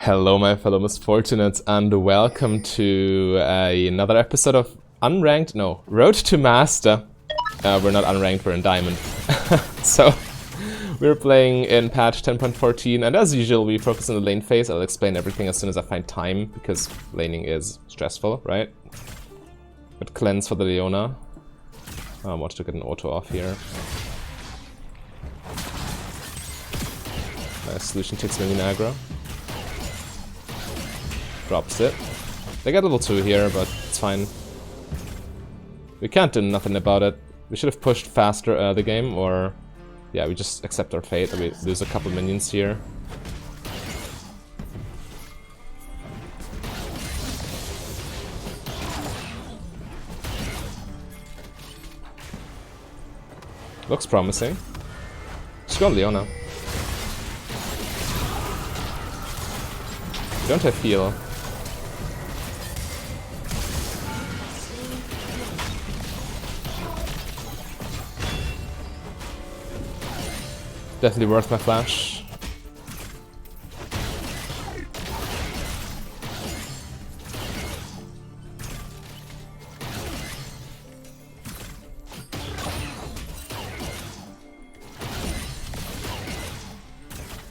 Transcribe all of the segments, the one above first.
Hello my fellow misfortunates and welcome to another episode of Road to Master. We're not unranked, we're in Diamond. So, we're playing in patch 10.14 and as usual we focus on the lane phase. I'll explain everything as soon as I find time, because laning is stressful, right? But cleanse for the Leona. I want to get an auto off here. Nice solution, takes minion aggro. Drops it. They get level 2 here, but it's fine. We can't do nothing about it. We should have pushed faster the game, or... yeah, we just accept our fate. We lose a couple minions here. Looks promising. Just go on Leona. Don't have heal. Definitely worth my flash.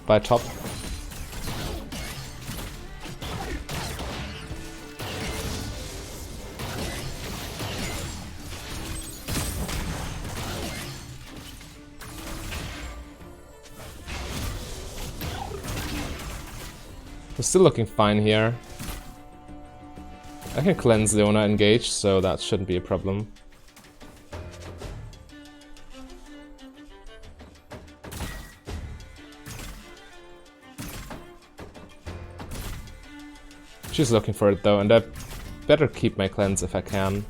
By top. We're still looking fine here. I can cleanse Leona engage, so that shouldn't be a problem. She's looking for it though, and I better keep my cleanse if I can.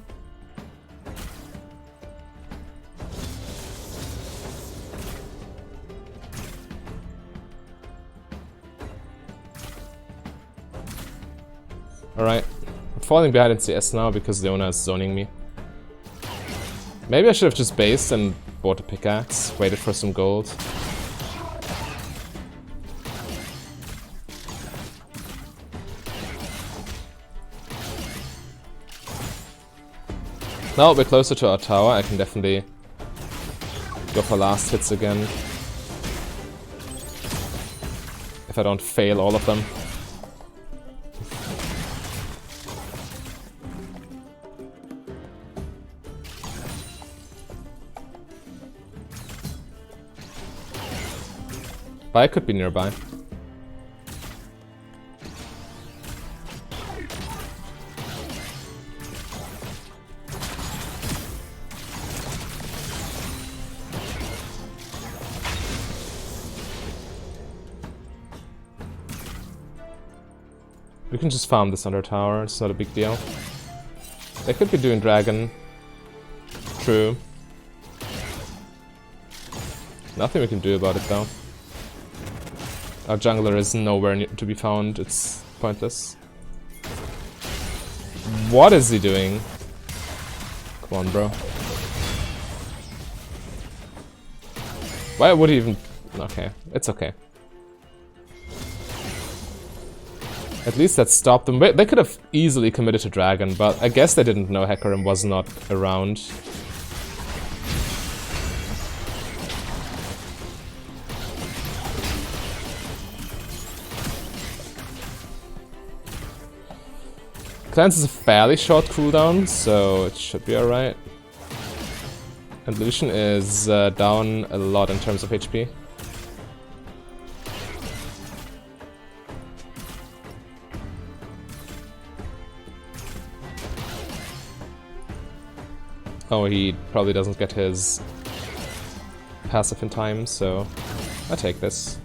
Alright, I'm falling behind in CS now because Leona is zoning me. Maybe I should have just based and bought a pickaxe, waited for some gold. Now we're closer to our tower, I can definitely go for last hits again. If I don't fail all of them. I could be nearby. We can just farm this under tower, it's not a big deal. They could be doing dragon. True. Nothing we can do about it though. Our jungler is nowhere to be found, it's pointless. What is he doing? Come on, bro. Why would he even... okay, it's okay. At least that stopped them. They could have easily committed to dragon, but I guess they didn't know Hecarim was not around. Cleanse is a fairly short cooldown, so it should be alright. And Lucian is down a lot in terms of HP. Oh, he probably doesn't get his passive in time, so I take this.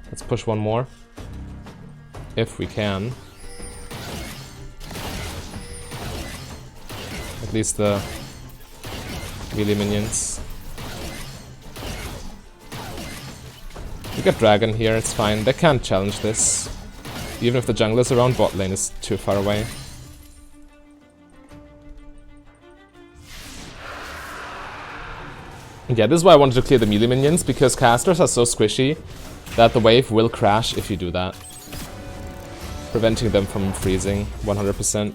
Let's push one more, if we can. At least the melee minions. We got Dragon here, it's fine. They can't challenge this. Even if the jungler's around, bot lane is too far away. Yeah, this is why I wanted to clear the melee minions, because casters are so squishy that the wave will crash if you do that. Preventing them from freezing 100%.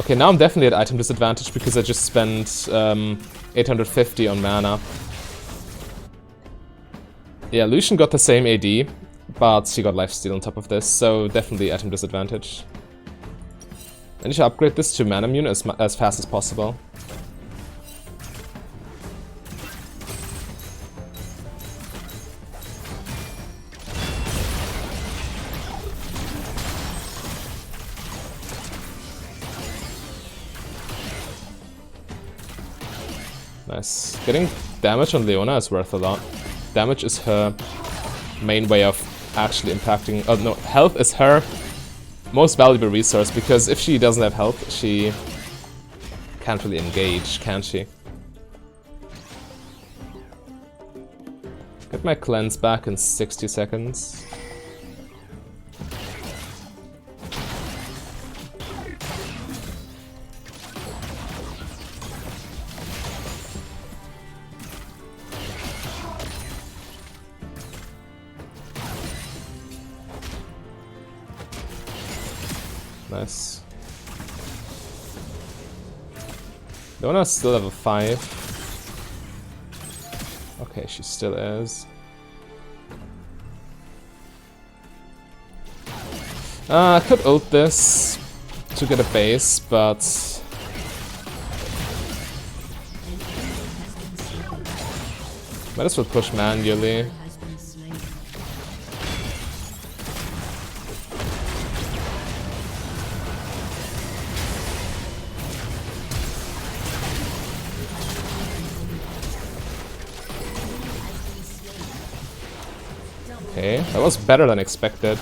Okay, now I'm definitely at item disadvantage because I just spent 850 on mana. Yeah, Lucian got the same AD, but she got lifesteal on top of this, so definitely item disadvantage. I need to upgrade this to mana immune as fast as possible. Nice. Getting damage on Leona is worth a lot. Damage is her main way of actually impacting... Oh no, health is her most valuable resource, because if she doesn't have health, she can't really engage, can she? Get my cleanse back in 60 seconds. Nice. Leona's still level 5. Okay, she still is. I could ult this to get a base, but... might as well push manually. Okay, that was better than expected.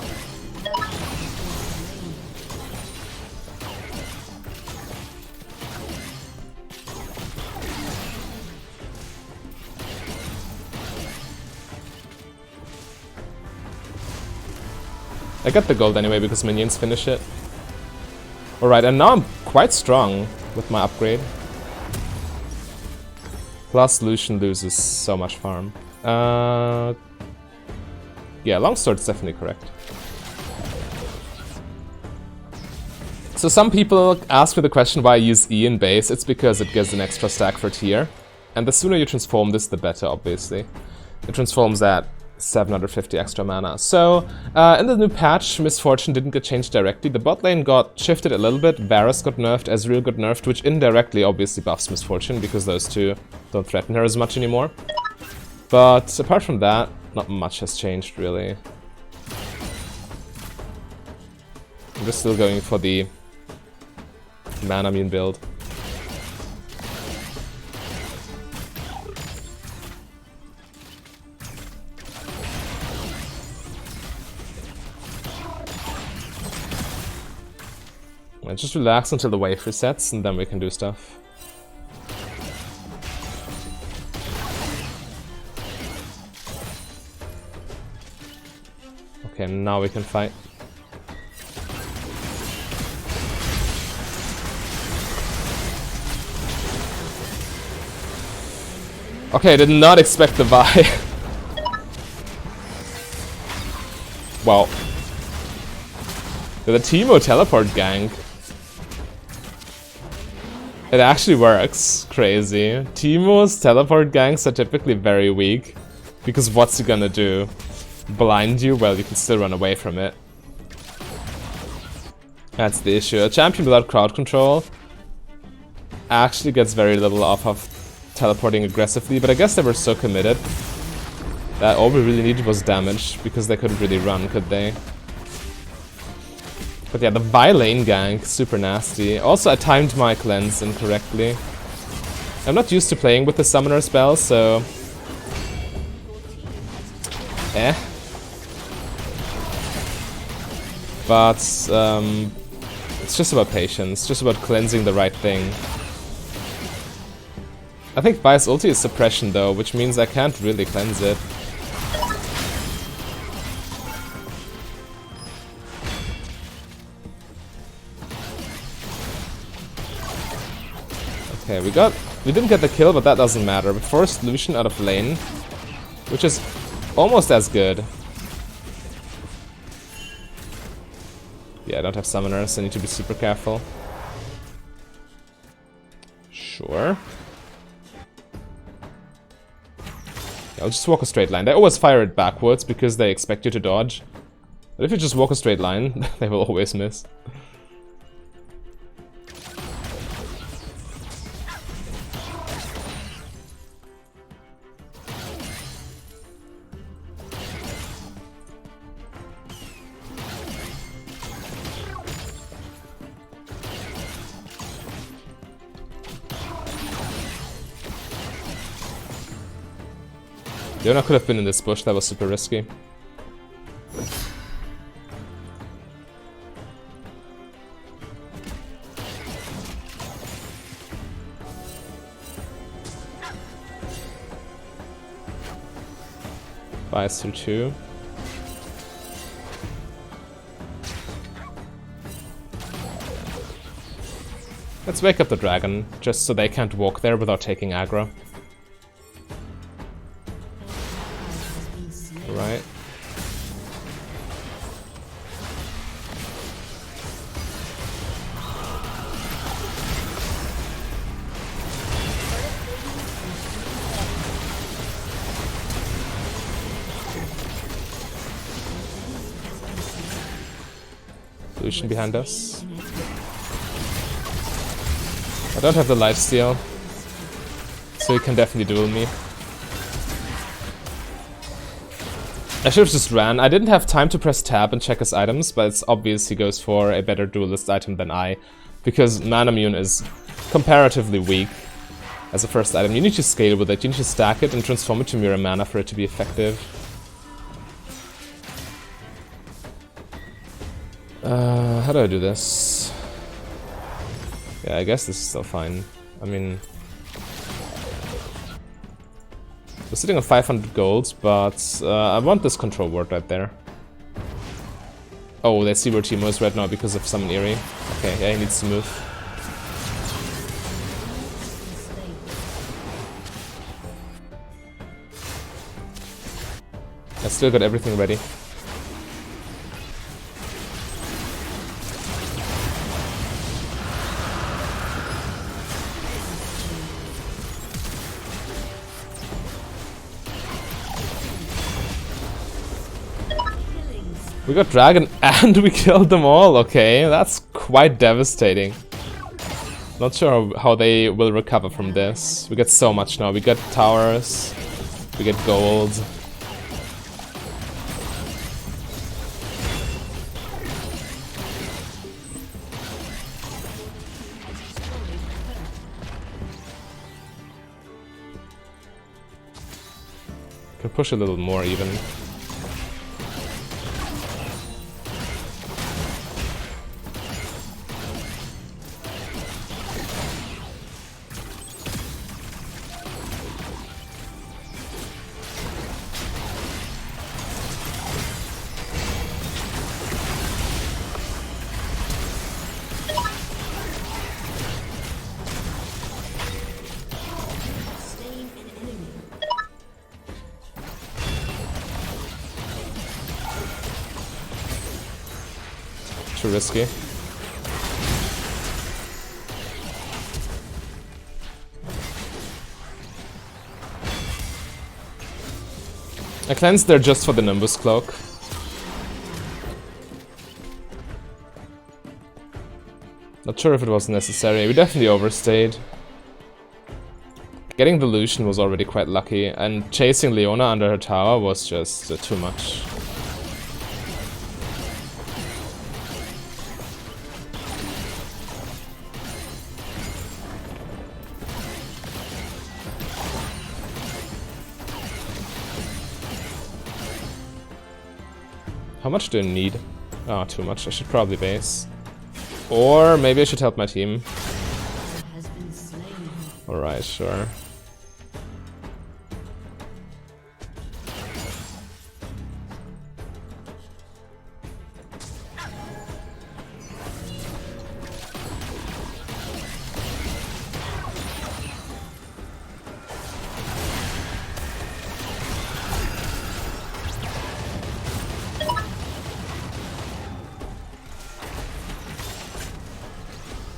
I got the gold anyway because minions finish it. Alright, and now I'm quite strong with my upgrade. Plus Lucian loses so much farm. Yeah, longsword's definitely correct. So some people ask me the question why I use E in base. It's because it gives an extra stack for tier. And the sooner you transform this, the better, obviously. It transforms at 750 extra mana. So, in the new patch, Misfortune didn't get changed directly. The bot lane got shifted a little bit. Varus got nerfed, Ezreal got nerfed, which indirectly obviously buffs Misfortune, because those two don't threaten her as much anymore. But apart from that, not much has changed, really. I'm just still going for the mana immune build. And just relax until the wave resets, and then we can do stuff. Okay, now we can fight. Okay, I did not expect the buy. Wow. The Teemo teleport gank. It actually works. Crazy. Teemo's teleport ganks are typically very weak. Because what's he gonna do? Blind you? Well, you can still run away from it. That's the issue. A champion without crowd control actually gets very little off of teleporting aggressively, but I guess they were so committed that all we really needed was damage, because they couldn't really run, could they? But yeah, the Vi lane gank, super nasty. Also, I timed my cleanse incorrectly. I'm not used to playing with the summoner spell, so... But, it's just about patience, just about cleansing the right thing. I think Vi's ulti is suppression though, which means I can't really cleanse it. Okay, we didn't get the kill, but that doesn't matter. We forced Lucian out of lane, which is almost as good. Yeah, I don't have summoners, I need to be super careful. Sure. Yeah, I'll just walk a straight line. They always fire it backwards because they expect you to dodge. But if you just walk a straight line, they will always miss. Leona could have been in this bush, that was super risky. Bias through 2. Let's wake up the dragon, just so they can't walk there without taking aggro. Right. Lucian behind us. I don't have the lifesteal, so he can definitely duel me. I should have just ran. I didn't have time to press tab and check his items, but it's obvious he goes for a better duelist item than I, because Manamune is comparatively weak as a first item. You need to scale with it, you need to stack it and transform it to mirror mana for it to be effective. How do I do this? Yeah, I guess this is still fine. I mean... we're sitting on 500 gold, but I want this control ward right there. Oh, they see where Teemo is right now because of Summon Eerie. Okay, yeah, he needs to move. I still got everything ready. We got dragon and we killed them all, okay, that's quite devastating. Not sure how they will recover from this. We get so much now, we get towers, we get gold. Can push a little more even. Too risky. I cleansed there just for the Nimbus Cloak. Not sure if it was necessary, we definitely overstayed. Getting the Lucian was already quite lucky, and chasing Leona under her tower was just too much. How much do I need? Oh, too much. I should probably base. Or maybe I should help my team. Alright, sure.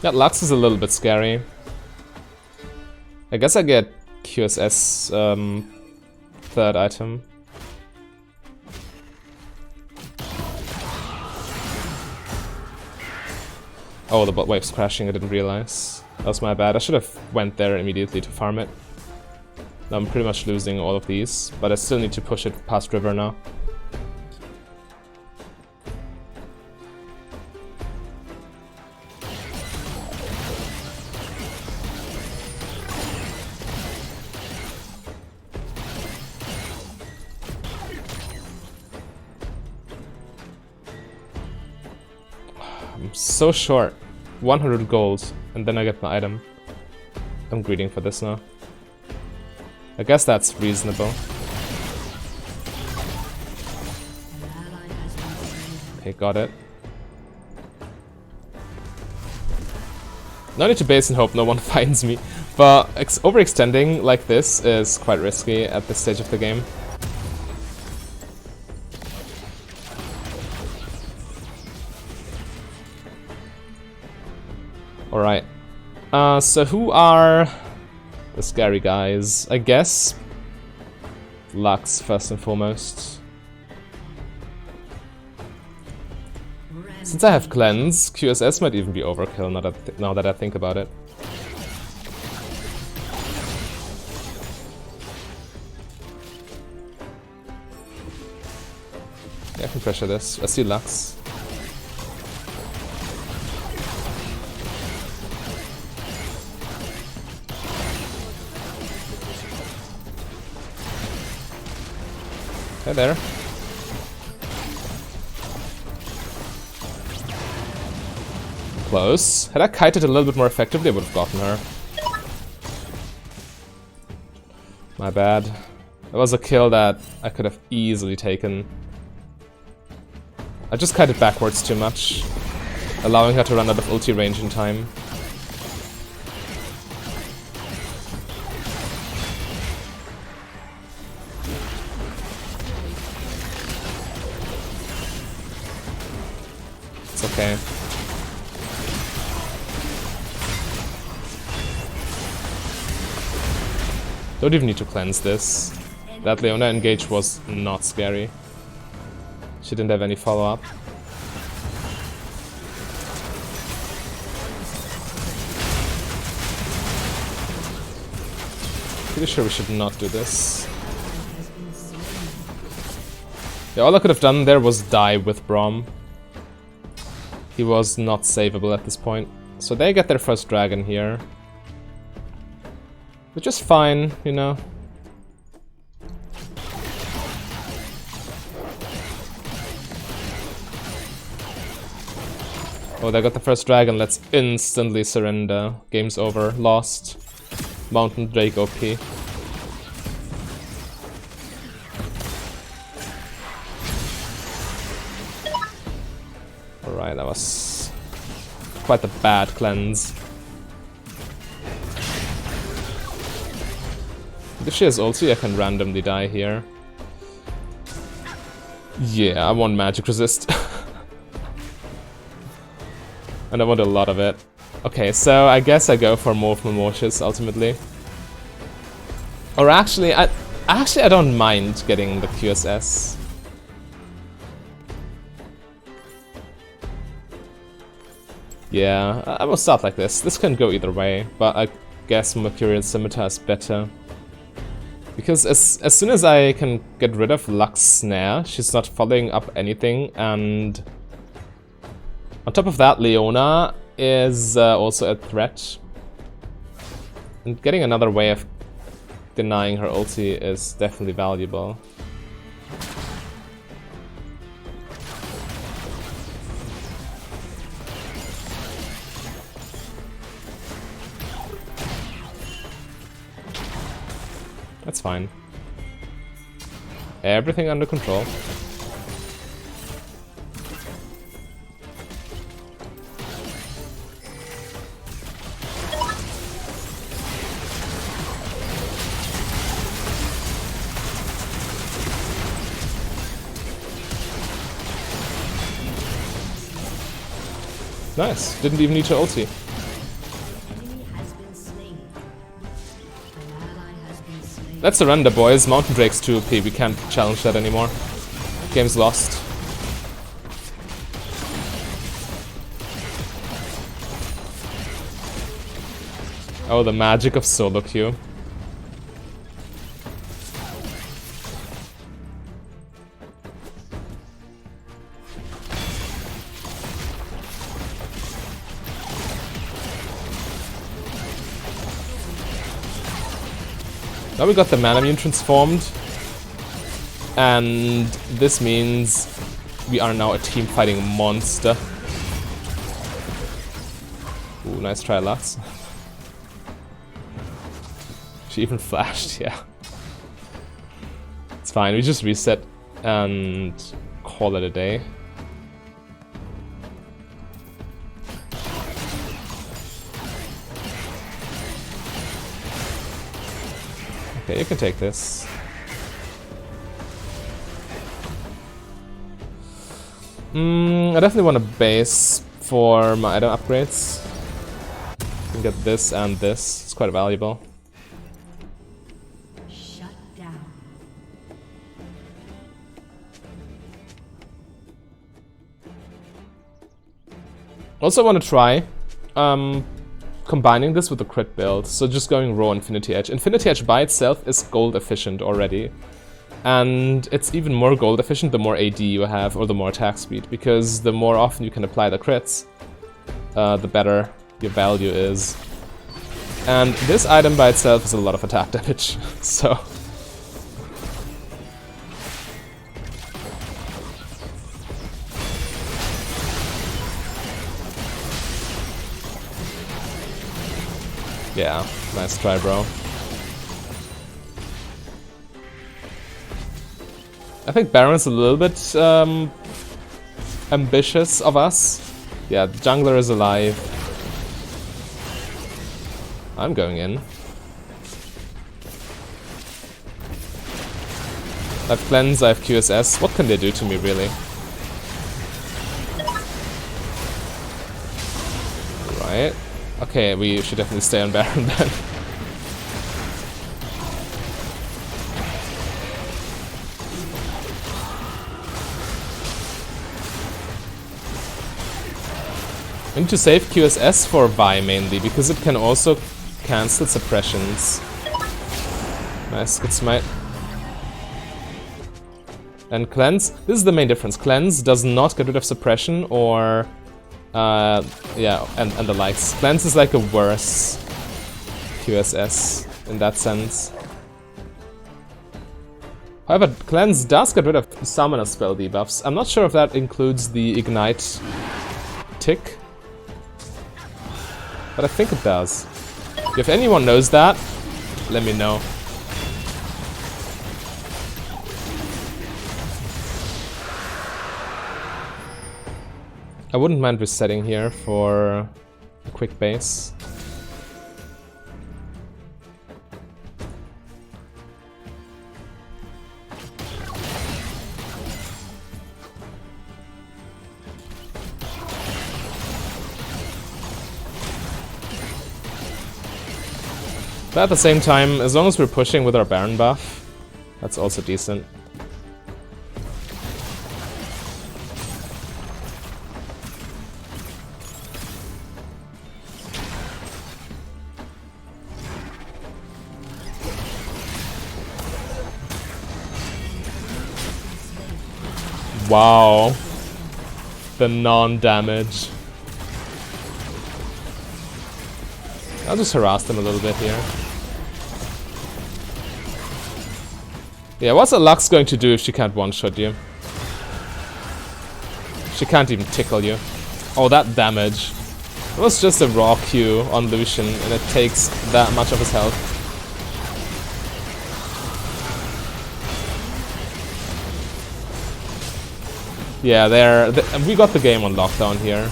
That Lux is a little bit scary. I guess I get QSS third item. Oh, the bot wave's crashing, I didn't realize. That was my bad. I should have went there immediately to farm it. Now I'm pretty much losing all of these, but I still need to push it past river now. I'm so short. 100 gold, and then I get my item. I'm greeding for this now. I guess that's reasonable. Okay, got it. No need to base and hope no one finds me, but overextending like this is quite risky at this stage of the game. Alright. So who are the scary guys? I guess Lux first and foremost. Since I have cleanse, QSS might even be overkill now that I think about it. Yeah, I can pressure this. I see Lux. Hey there. Close. Had I kited a little bit more effectively, I would have gotten her. My bad. That was a kill that I could have easily taken. I just kited backwards too much, allowing her to run out of ulti range in time. It's okay. Don't even need to cleanse this. That Leona engage was not scary. She didn't have any follow-up. Pretty sure we should not do this. Yeah, all I could have done there was die with Braum. He was not savable at this point. So they get their first dragon here. Which is fine, you know. Oh, they got the first dragon. Let's instantly surrender. Game's over. Lost. Mountain Drake OP. Alright, that was quite a bad cleanse. If she has ulti, I can randomly die here. Yeah, I want magic resist. And I want a lot of it. Okay, so I guess I go for more of Mimoshes ultimately. Or actually, I don't mind getting the QSS. Yeah, I will start like this. This can go either way, but I guess Mercurial Scimitar is better. Because as soon as I can get rid of Lux Snare, she's not following up anything, and on top of that, Leona is also a threat. And getting another way of denying her ulti is definitely valuable. That's fine. Everything under control. Nice. Didn't even need to ulti. Let's surrender, boys. Mountain Drake's too OP. We can't challenge that anymore. Game's lost. Oh, the magic of solo queue. Now we got the Manamune transformed, and this means we are now a team fighting monster. Ooh, nice try, Lux. She even flashed, yeah. It's fine, we just reset and call it a day. Okay, you can take this. I definitely want a base for my item upgrades. I can get this and this, it's quite valuable. Also want to try combining this with a crit build, so just going raw Infinity Edge. Infinity Edge by itself is gold efficient already, and it's even more gold efficient the more AD you have or the more attack speed, because the more often you can apply the crits, the better your value is. And this item by itself is a lot of attack damage, so... Yeah, nice try, bro. I think Baron's a little bit ambitious of us. Yeah, the jungler is alive. I'm going in. I have Cleanse, I have QSS. What can they do to me, really? Right. Okay, we should definitely stay on Baron then. I need to save QSS for Vi mainly, because it can also cancel suppressions. Nice, good smite. And Cleanse, this is the main difference. Cleanse does not get rid of suppression or... yeah, and the likes. Cleanse is like a worse QSS in that sense. However, Cleanse does get rid of summoner spell debuffs. I'm not sure if that includes the Ignite tick, but I think it does. If anyone knows that, let me know. I wouldn't mind resetting here for a quick base. But at the same time, as long as we're pushing with our Baron buff, that's also decent. Wow, the non-damage. I'll just harass them a little bit here. Yeah, what's a Lux going to do if she can't one-shot you? She can't even tickle you. Oh, that damage. It was just a raw Q on Lucian, and it takes that much of his health. Yeah, we got the game on lockdown here.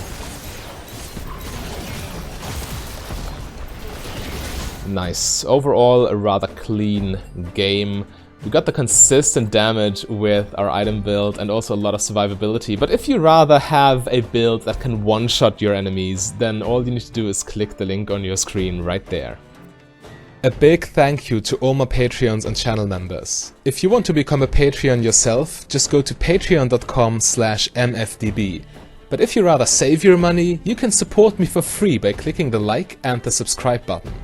Nice. Overall, a rather clean game. We got the consistent damage with our item build and also a lot of survivability. But if you rather have a build that can one-shot your enemies, then all you need to do is click the link on your screen right there. A big thank you to all my Patreons and channel members. If you want to become a Patreon yourself, just go to patreon.com/mfdb. But if you rather save your money, you can support me for free by clicking the like and the subscribe button.